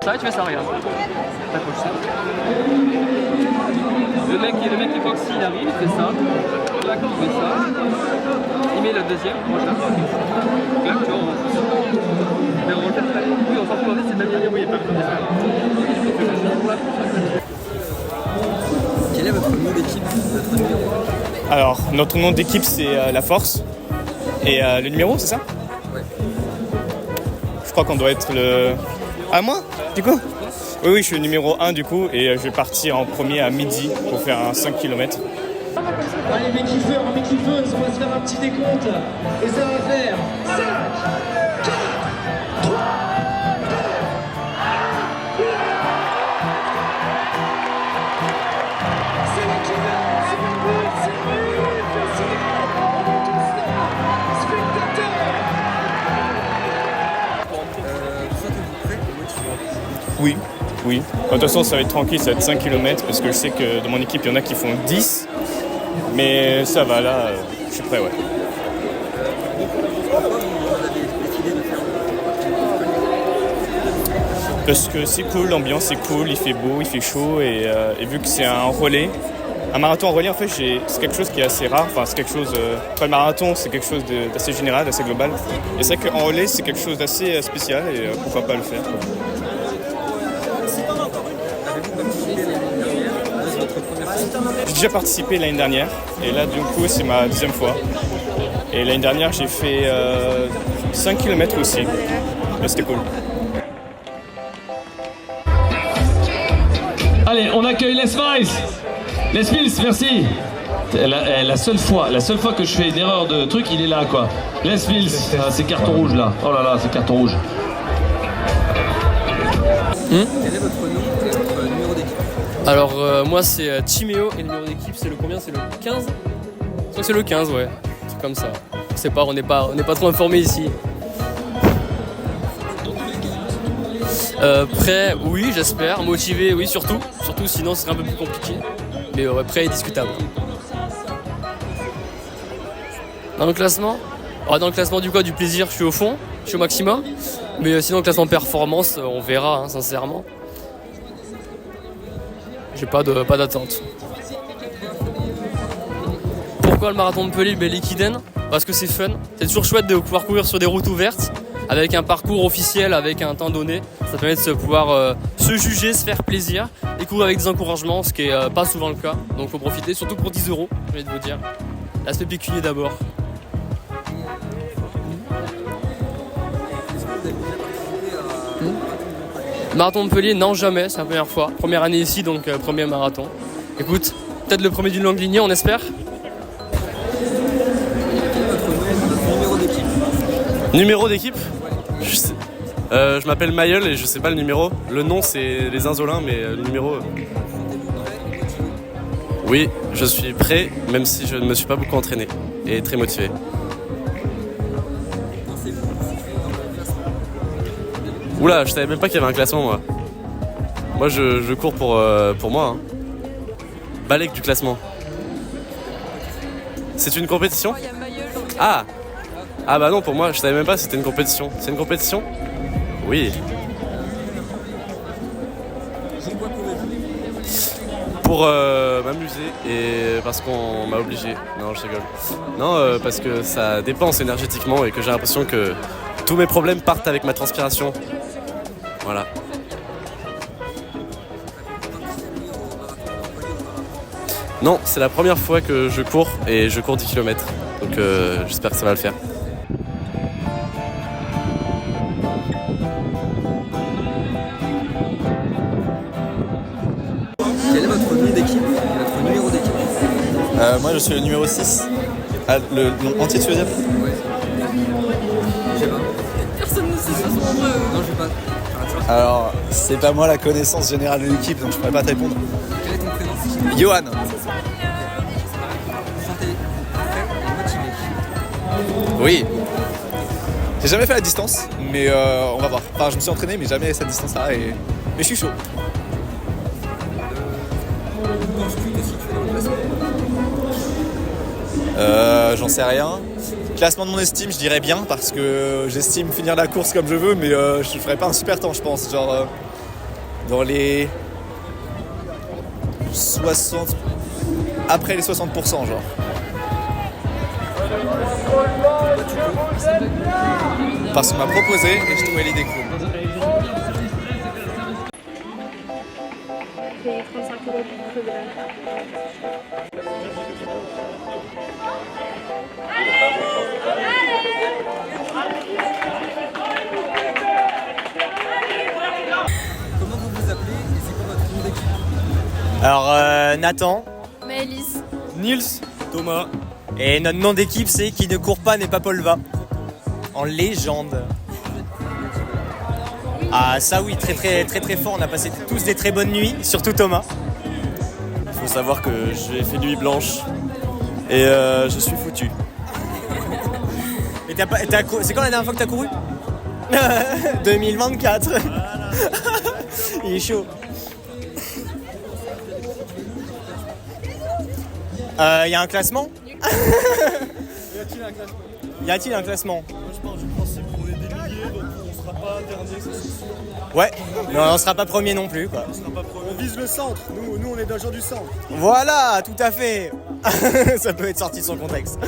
Ça, tu fais ça, regarde. T'approches ça. Le mec qui Foxy, il arrive, il fait ça. Là, il fait ça. Il met le deuxième. Moi, je la fais. Là, tu vois, mais on va le faire. Oui, on s'en fout, c'est même bien. Oui, il n'y a pas besoin de faire. Quel est votre nom d'équipe? Alors, notre nom d'équipe, c'est La Force. Et le numéro, c'est ça? Ouais. Je crois qu'on doit être le... Ah, moi, du coup? Oui, je suis le numéro 1 du coup, et je vais partir en premier à midi pour faire un 5 km. Allez, mes kiffeurs, mes kiffeuses, on va se faire un petit décompte. Et ça va faire 5, 4, 3, 2, 1. C'est moi qui vais, c'est mon but, c'est lui, fasciné. On est tous là, spectateurs. Vous sentez-vous prêt et motivé? Oui. De toute façon, ça va être tranquille, ça va être 5 km, parce que je sais que dans mon équipe, il y en a qui font 10. Mais ça va, là, je suis prêt, ouais. Parce que c'est cool, l'ambiance est cool, il fait beau, il fait chaud, et vu que c'est un relais, un marathon en relais, en fait, c'est quelque chose qui est assez rare. Enfin, c'est quelque chose... pas le marathon, c'est quelque chose d'assez général, d'assez global. Et c'est vrai qu'en relais, c'est quelque chose d'assez spécial, et pourquoi pas le faire, quoi. J'ai déjà participé l'année dernière, et là, du coup, c'est ma deuxième fois. Et l'année dernière, j'ai fait 5 km aussi. Et c'était cool. Allez, on accueille Les Miles. Les Mills, merci. La seule fois que je fais une erreur de truc, il est là, quoi. Les Mills, c'est carton rouge, là. Oh là là, c'est carton rouge. Quel est votre nom et votre numéro d'équipe? Alors, moi, c'est Timéo, et le numéro d'équipe, c'est le combien? C'est le 15? Je crois que c'est le 15, ouais. C'est comme ça. Je sais pas, on n'est pas trop informés ici. Prêt, oui, j'espère. Motivé, oui, surtout. Surtout, sinon, ce serait un peu plus compliqué. Mais ouais, prêt et discutable. Dans le classement? Alors, dans le classement du plaisir, je suis au fond. Je suis au maximum. Mais sinon, le classement performance, on verra, hein, sincèrement. J'ai pas d'attente. Pourquoi le marathon de Montpellier? L'Equiden, parce que c'est fun. C'est toujours chouette de pouvoir courir sur des routes ouvertes, avec un parcours officiel, avec un temps donné. Ça permet de pouvoir se juger, se faire plaisir, et courir avec des encouragements, ce qui est pas souvent le cas. Donc faut profiter, surtout pour 10 €, je vais vous dire. L'aspect pécunier d'abord. Marathon de Montpellier, non, jamais, c'est la première fois. Première année ici, donc premier marathon. Écoute, peut-être le premier d'une longue lignée, on espère. Numéro d'équipe? Je m'appelle Mayol et je sais pas le numéro. Le nom c'est les Inzolins, mais le numéro... Oui, je suis prêt, même si je ne me suis pas beaucoup entraîné et très motivé. Oula, je savais même pas qu'il y avait un classement, moi. Moi, je cours pour moi. Hein. Balèque du classement. C'est une compétition? Ah! Ah bah non, pour moi, je savais même pas si c'était une compétition. C'est une compétition? Oui. Pour m'amuser et parce qu'on m'a obligé. Non, je rigole. Non, parce que ça dépense énergétiquement et que j'ai l'impression que tous mes problèmes partent avec ma transpiration. Voilà. Non, c'est la première fois que je cours et je cours 10 km. Donc j'espère que ça va le faire. Quel est votre nom d'équipe et votre numéro d'équipe? Moi je suis le numéro 6. Ah, le nom entier tu veux dire? Ouais. Je sais pas. Personne ne sait ce sont entre eux. Non, je sais pas. Alors, c'est pas moi la connaissance générale de l'équipe, donc je pourrais pas te répondre. Quel est ton prénom? Johan. Vous sentez prêt et motivé? Oui. J'ai jamais fait la distance, mais on va voir. Enfin, je me suis entraîné, mais jamais cette distance-là, mais je suis chaud. Penses-tu te situer dans le classement? J'en sais rien. Classement de mon estime, je dirais bien parce que j'estime finir la course comme je veux, mais je ferai pas un super temps, je pense. Genre dans les 60, après les 60%, genre. Parce qu'on m'a proposé et je trouvais l'idée cool. C'est 35 € pour crever. Comment vous vous appelez et c'est quoi votre nom d'équipe? Alors Nathan, Maëlys. Nils, Thomas. et notre nom d'équipe c'est Qui ne court pas n'est pas Paul Va. En légende. Ah ça oui, très fort, on a passé tous des très bonnes nuits, surtout Thomas. Il faut savoir que j'ai fait nuit blanche et je suis foutu. Et c'est quand la dernière fois que t'as couru? 2024. Il est chaud. Y a un classement? Y a-t-il un classement? Ouais, mais on sera pas premier non plus quoi. On vise le centre, nous on est dans le genre du centre. Voilà, tout à fait. Ça peut être sorti de son contexte.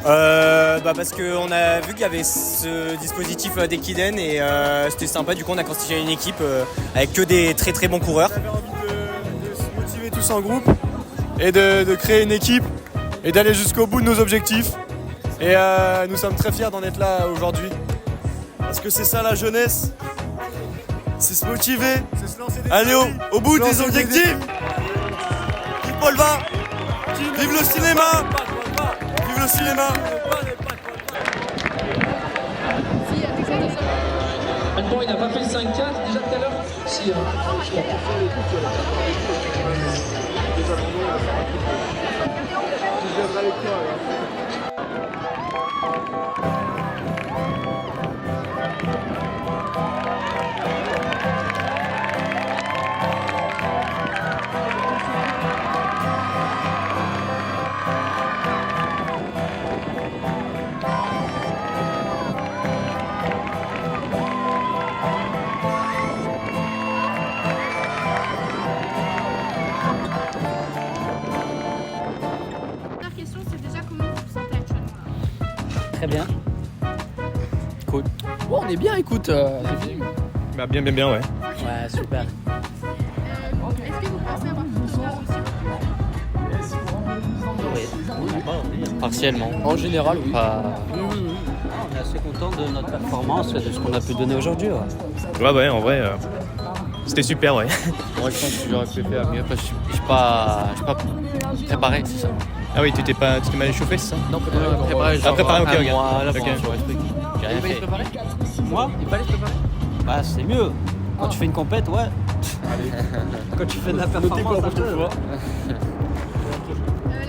Parce qu'on a vu qu'il y avait ce dispositif d'Ekiden et c'était sympa, du coup on a constitué une équipe avec que des très bons coureurs. On avait envie de se motiver tous en groupe et de créer une équipe et d'aller jusqu'au bout de nos objectifs. Et nous sommes très fiers d'en être là aujourd'hui. Parce que c'est ça la jeunesse, c'est se motiver, c'est se lancer des aller au bout des objectifs. Vive Paul Va, vive le cinéma, vive le cinéma. Bon, il n'a pas fait le 5-4 déjà tout à l'heure? Si, Première question, c'est déjà comment vous vous sentez actuellement là? Très bien. Cool. Bon, on est bien, écoute. Bah bien, ouais. Ouais, super. Est-ce que vous pensez avoir tout honneur aussi? Partiellement. En général, oui. On est assez content de notre performance et de ce qu'on a pu donner aujourd'hui. Ouais, en vrai, c'était super, ouais. Moi, je pense que j'aurais pu faire mieux parce que je suis pas préparé, c'est ça. Ah oui, tu t'es mal échauffé, c'est ça? Non, préparé. Ah, préparé, ok, un ok. mois à l'avance Ok. sur les trucs. J'ai rien fait. Moi? Il fallait se préparer. Bah, c'est mieux. Quand tu fais une compète, ouais. Quand tu fais de la performance, un peu. La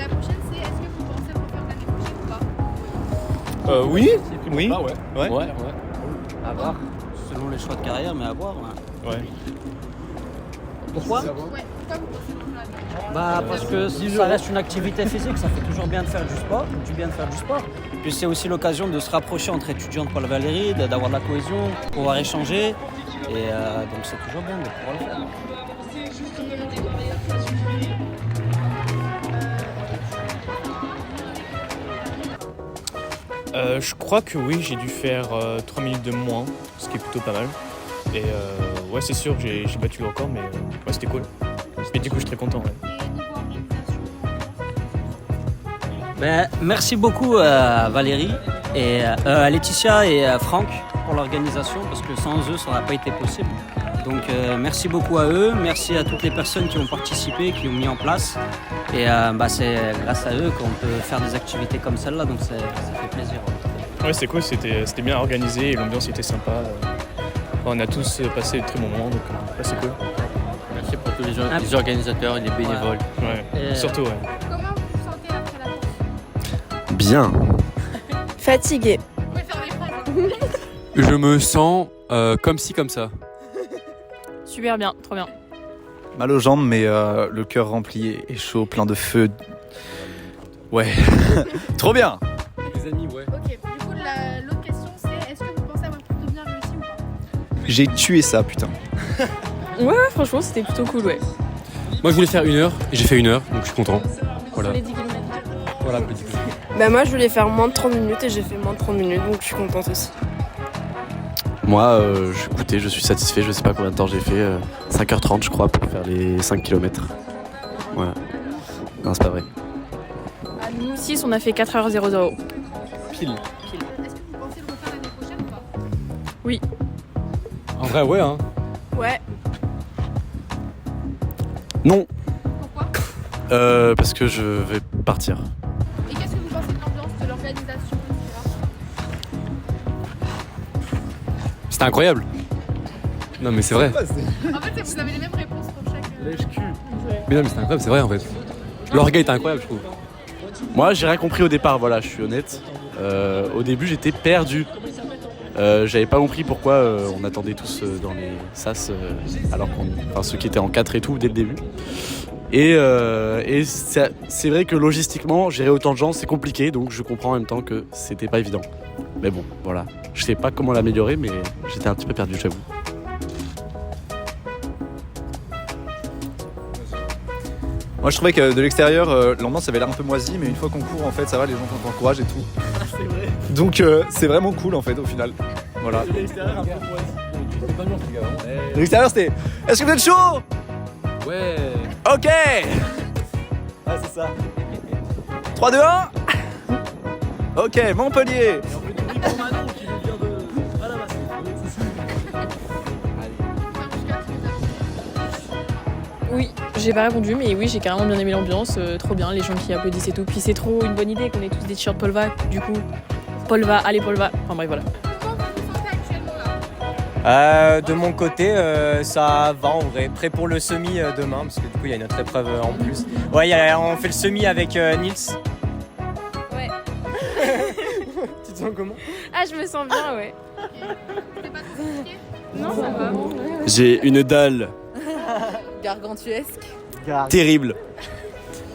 prochaine, c'est est-ce que vous pensez refaire l'année prochaine ou pas? Oui. Ouais. À voir. Selon les choix de carrière, mais à voir. Ouais. Pourquoi? Ouais, pourquoi vous pensez refaire l'année prochaine? Bah parce que ça reste une activité physique, ça fait toujours bien de faire du sport. Puis c'est aussi l'occasion de se rapprocher entre étudiants de Paul Valéry, d'avoir de la cohésion, de pouvoir échanger. Et donc c'est toujours bien de pouvoir le faire. Je crois que oui, j'ai dû faire 3 minutes de moins, ce qui est plutôt pas mal. Et ouais, c'est sûr que j'ai battu le record, mais ouais, c'était cool. Et du coup, je suis très content. Ouais. Ben, merci beaucoup à Valérie, et à Laetitia et à Franck pour l'organisation, parce que sans eux, ça n'aurait pas été possible. Donc merci beaucoup à eux, merci à toutes les personnes qui ont participé, qui ont mis en place. Et c'est grâce à eux qu'on peut faire des activités comme celle-là, donc ça fait plaisir. Ouais, c'est cool, c'était bien organisé et l'ambiance était sympa. On a tous passé de très bons moments, donc c'est cool. Merci pour tous les organisateurs et les bénévoles. Ouais, surtout, ouais. Comment vous vous sentez après la course? Bien. Fatigué. Vous pouvez faire des phrases. Je me sens comme ci, comme ça. Super bien, trop bien. Mal aux jambes, mais le cœur rempli et chaud, plein de feu. Ouais, trop bien. Les amis, ouais. Ok, du coup, l'autre question c'est est-ce que vous pensez avoir plutôt bien réussi ou pas? J'ai tué ça, putain. Ouais, franchement, c'était plutôt cool, ouais. Moi, je voulais faire 1 heure et j'ai fait 1 heure, donc je suis content. Voilà. Les 10 km. Voilà, petit peu. Bah, moi, je voulais faire moins de 30 minutes et j'ai fait moins de 30 minutes, donc je suis contente aussi. Moi, écoutez, je suis satisfait, je sais pas combien de temps j'ai fait, 5h30 je crois pour faire les 5 km. Voilà. Non, c'est pas vrai. À nous aussi, on a fait 4h00. Pile. Est-ce que vous pensez le refaire l'année prochaine ou pas? Oui. En vrai, ouais, hein. Ouais. Non, Pourquoi? parce que je vais partir. Et qu'est-ce que vous pensez de l'ambiance, de l'organisation, etc. C'était incroyable. Non, mais c'est vrai. En fait, vous avez les mêmes réponses pour chaque. Mais non, mais c'était incroyable, c'est vrai en fait. L'orga était incroyable, je trouve. Moi, j'ai rien compris au départ, voilà, je suis honnête. Au début, j'étais perdu. J'avais pas compris pourquoi on attendait tous dans les sas, alors enfin ceux qui étaient en 4 et tout dès le début. Et c'est vrai que logistiquement, gérer autant de gens, c'est compliqué, donc je comprends en même temps que c'était pas évident. Mais bon, voilà. Je sais pas comment l'améliorer, mais j'étais un petit peu perdu, j'avoue. Moi, je trouvais que de l'extérieur, l'ambiance avait l'air un peu moisie, mais une fois qu'on court, en fait, ça va, les gens t'encouragent et tout. C'est vrai. Donc, c'est vraiment cool, en fait, au final. Voilà. De l'extérieur, un peu moisi. De l'extérieur, c'était « Est-ce que vous êtes chaud ?» Ouais. Ok. Ah, c'est ça. 3, 2, 1. Ok, Montpellier. Oui, j'ai pas répondu, mais oui, j'ai carrément bien aimé l'ambiance. Trop bien, les gens qui applaudissent et tout. Puis c'est trop une bonne idée qu'on ait tous des t-shirts Polva. Du coup, Polva, allez Polva. Enfin bref, voilà. Comment vous vous sentez actuellement là? De mon côté, ça va en vrai. Prêt pour le semi demain, parce que du coup, il y a une autre épreuve en plus. Ouais, on fait le semi avec Nils. Ouais. Tu te sens comment? Ah, je me sens bien, ouais. C'est pas trop compliqué? Non, ça va. J'ai une dalle Gargantuesque. terrible.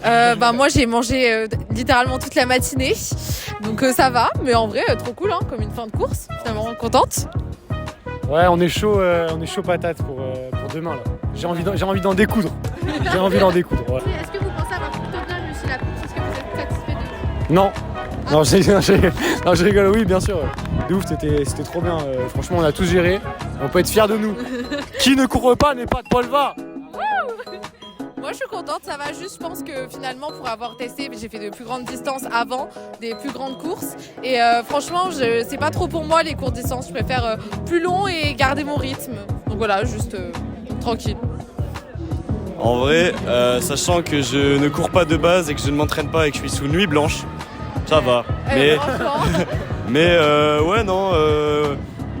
Bah moi j'ai mangé littéralement toute la matinée, donc ça va, mais en vrai trop cool, hein, comme une fin de course, finalement contente. Ouais, on est chaud patate pour demain là. J'ai envie d'en découdre. J'ai envie d'en découdre. Ouais. Est-ce que vous pensez avoir plutôt bien réussi la course? Est-ce que vous êtes satisfait de Non. Non, je rigole, oui, bien sûr. De ouf, c'était trop bien. Franchement, on a tous géré. On peut être fiers de nous. Qui ne court pas n'est pas de Polva. Moi je suis contente, ça va juste, je pense que finalement pour avoir testé, j'ai fait de plus grandes distances avant, des plus grandes courses, et franchement c'est pas trop pour moi les courtes distances, je préfère plus long et garder mon rythme. Donc voilà, juste tranquille. En vrai, sachant que je ne cours pas de base et que je ne m'entraîne pas et que je suis sous nuit blanche, ça va. Mais ouais, non,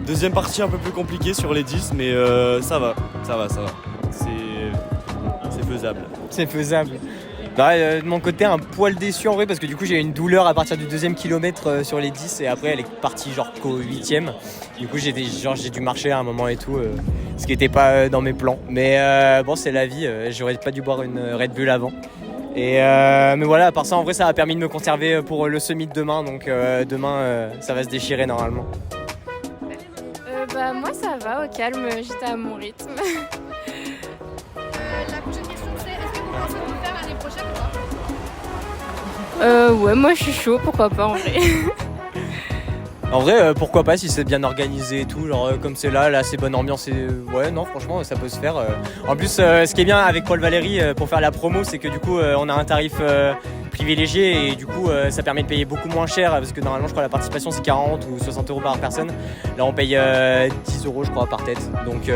deuxième partie un peu plus compliquée sur les 10, mais ça va. C'est faisable. C'est faisable. Bah, de mon côté, un poil déçu en vrai, parce que du coup, j'ai eu une douleur à partir du 2e kilomètre sur les 10, et après, elle est partie genre qu'au 8e. Du coup, j'ai dû marcher à un moment et tout, ce qui n'était pas dans mes plans. Mais bon, c'est la vie, j'aurais pas dû boire une Red Bull avant. Mais voilà, à part ça, en vrai, ça a permis de me conserver pour le semi de demain, donc demain, ça va se déchirer normalement. Bah moi ça va, au calme, j'étais à mon rythme. La prochaine question c'est est-ce que vous pensez le faire l'année prochaine ou pas? Ouais, moi je suis chaud, pourquoi pas en vrai. En vrai, pourquoi pas si c'est bien organisé et tout, genre comme c'est là, c'est bonne ambiance et ouais, non, franchement, ça peut se faire. En plus, ce qui est bien avec Paul Valéry pour faire la promo, c'est que du coup, on a un tarif privilégié et du coup, ça permet de payer beaucoup moins cher parce que normalement, je crois la participation c'est 40 ou 60 euros par personne. Là, on paye 10 euros, je crois, par tête. Donc,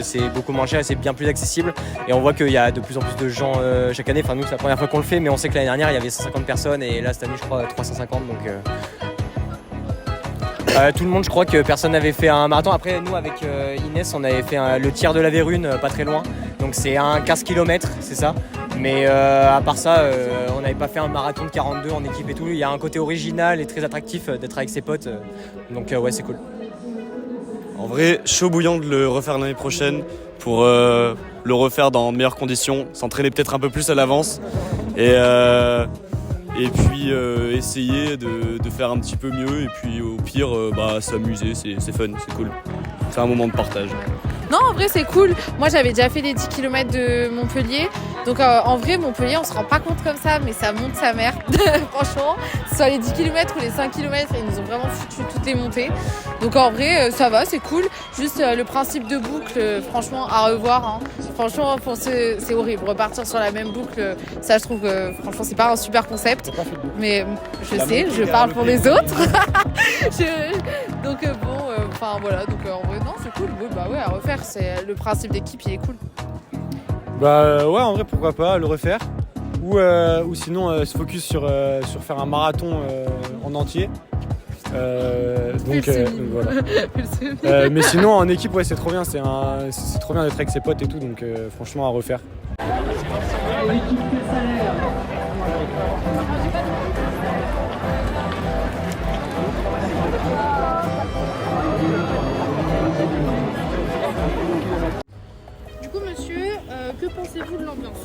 c'est beaucoup moins cher et c'est bien plus accessible. Et on voit qu'il y a de plus en plus de gens chaque année. Enfin, nous, c'est la première fois qu'on le fait, mais on sait que l'année dernière, il y avait 150 personnes et là, cette année, je crois, 350. Donc, tout le monde, je crois que personne n'avait fait un marathon. Après, nous, avec Inès, on avait fait le tiers de la Vérune, pas très loin. Donc, c'est un 15 km, c'est ça. Mais à part ça, on n'avait pas fait un marathon de 42 en équipe et tout. Il y a un côté original et très attractif d'être avec ses potes. Donc, ouais, c'est cool. En vrai, chaud bouillant de le refaire l'année prochaine, pour le refaire dans de meilleures conditions, s'entraîner peut-être un peu plus à l'avance et puis essayer de faire un petit peu mieux et puis au pire s'amuser, c'est fun, c'est cool. C'est un moment de partage. Non, en vrai, c'est cool. Moi, j'avais déjà fait les 10 km de Montpellier. Donc, en vrai, Montpellier, on se rend pas compte comme ça, mais ça monte sa mère. Franchement, que ce soit les 10 km ou les 5 km, ils nous ont vraiment foutu toutes les montées. Donc, en vrai, ça va, c'est cool. Juste le principe de boucle, franchement, à revoir. Hein. Franchement, pour c'est horrible. Repartir sur la même boucle, ça, je trouve que, franchement, c'est pas un super concept. Mais je sais, je parle pour les autres. Donc, voilà. Donc, en vrai, non, c'est cool. Oui, ouais, à refaire. C'est le principe d'équipe, il est cool. Ouais, en vrai, pourquoi pas le refaire. Ou sinon se focus sur faire un marathon en entier. Donc voilà. Mais sinon en équipe, ouais, c'est trop bien. C'est trop bien d'être avec ses potes et tout. Donc franchement, à refaire. Que pensez-vous de l'ambiance ?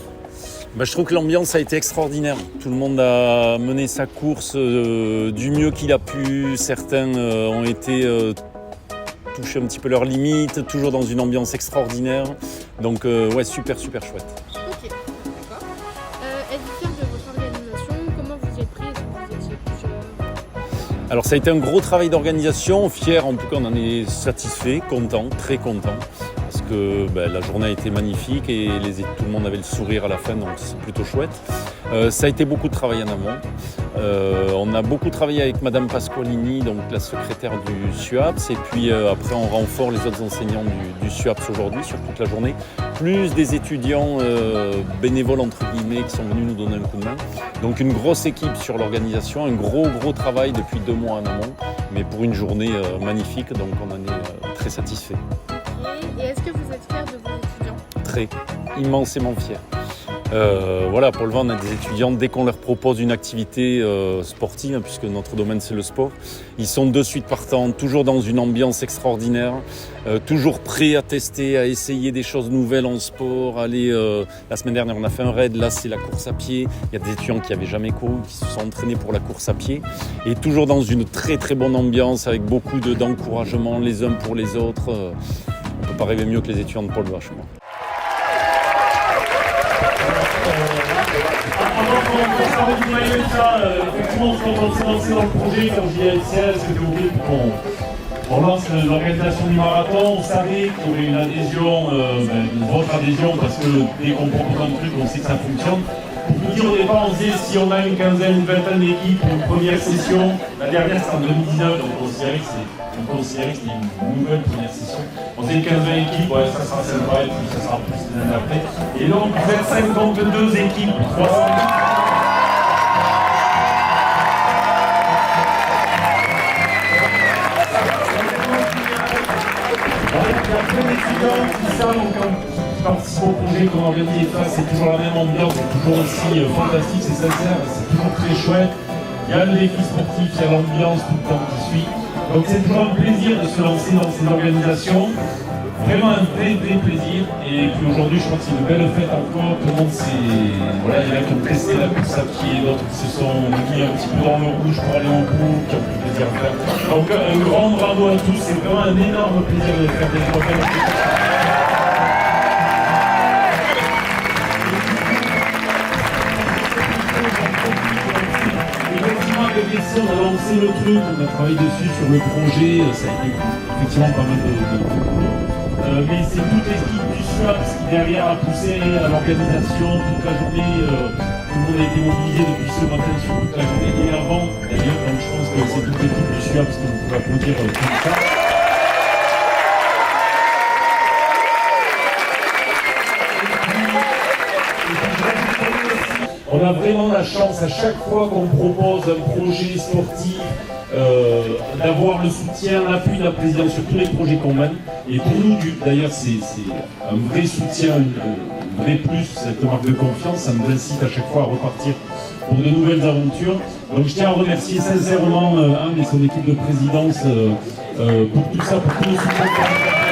Je trouve que l'ambiance a été extraordinaire. Tout le monde a mené sa course du mieux qu'il a pu. Certains ont été toucher un petit peu leurs limites, toujours dans une ambiance extraordinaire. Donc ouais, super chouette. Ok, d'accord. Êtes-vous fier de votre organisation ? Comment vous y êtes pris ? Est-ce que vous étiez plusieurs ? Alors ça a été un gros travail d'organisation. Fier, en tout cas, on en est satisfait, content, très content. Parce que la journée a été magnifique et tout le monde avait le sourire à la fin, donc c'est plutôt chouette. Ça a été beaucoup de travail en amont. On a beaucoup travaillé avec Madame Pasqualini, donc la secrétaire du SUAPS, et puis après on renfort les autres enseignants du SUAPS aujourd'hui sur toute la journée, plus des étudiants bénévoles entre guillemets qui sont venus nous donner un coup de main. Donc une grosse équipe sur l'organisation, un gros travail depuis 2 mois en amont, mais pour une journée magnifique, donc on en est très satisfait. Et est-ce que vous êtes fiers de vos étudiants ? Très, immensément fiers. Pour le vent, on a des étudiants, dès qu'on leur propose une activité sportive, puisque notre domaine c'est le sport, ils sont de suite partants, toujours dans une ambiance extraordinaire, toujours prêts à tester, à essayer des choses nouvelles en sport. La semaine dernière on a fait un raid, là c'est la course à pied, il y a des étudiants qui n'avaient jamais couru, qui se sont entraînés pour la course à pied, et toujours dans une très bonne ambiance, avec beaucoup d'encouragement les uns pour les autres. On ne peut pas rêver mieux que les étudiants de Paul Vache. Avant qu'on parle du ça, effectivement, quand on s'est lancé dans le projet, comme je disais, c'était OK pour qu'on lance l'organisation du marathon. On savait qu'il y aurait une adhésion, votre adhésion, parce que dès qu'on propose un truc, on sait que ça fonctionne. Pour vous dire, au départ, on se disait si on a une quinzaine, une vingtaine d'équipes pour une première session, la dernière c'était en 2019, donc on considérait que c'était une nouvelle première session. On faisait 15-20 équipes, ouais, ça sera sympa, et puis ça sera plus l'année après. Et donc, vous êtes 52 équipes, 300 équipes. Il y a plein d'étudiants qui participent au projet qu'on organise et ça, c'est toujours la même ambiance, c'est toujours aussi fantastique, c'est sincère, c'est toujours très chouette. Il y a le défi sportif, il y a l'ambiance tout le temps qui suit. Donc c'est toujours un plaisir de se lancer dans ces organisations, vraiment un vrai plaisir. Et puis aujourd'hui, je crois que c'est une belle fête encore. Tout le monde il y en a qui ont testé la course à pied, d'autres qui se sont mis un petit peu dans le rouge pour aller au bout, qui ont pris plaisir à faire. Donc un grand bravo à tous, c'est vraiment un énorme plaisir de faire des programmes. On a lancé le truc, on a travaillé dessus sur le projet, ça a été effectivement pas mal de mais c'est toute l'équipe du SUAPS qui derrière a poussé à l'organisation toute la journée, tout le monde a été mobilisé depuis ce matin sur toute la journée et avant d'ailleurs, donc je pense que c'est toute l'équipe du SUAPS qui vous pouvez applaudir tout ça. On a vraiment la chance à chaque fois qu'on propose un projet sportif d'avoir le soutien, l'appui de la présidence sur tous les projets qu'on mène. Et pour nous, d'ailleurs, c'est un vrai soutien, un vrai plus, cette marque de confiance. Ça nous incite à chaque fois à repartir pour de nouvelles aventures. Donc je tiens à remercier sincèrement Anne et son équipe de présidence pour tout ça, pour tout le soutien.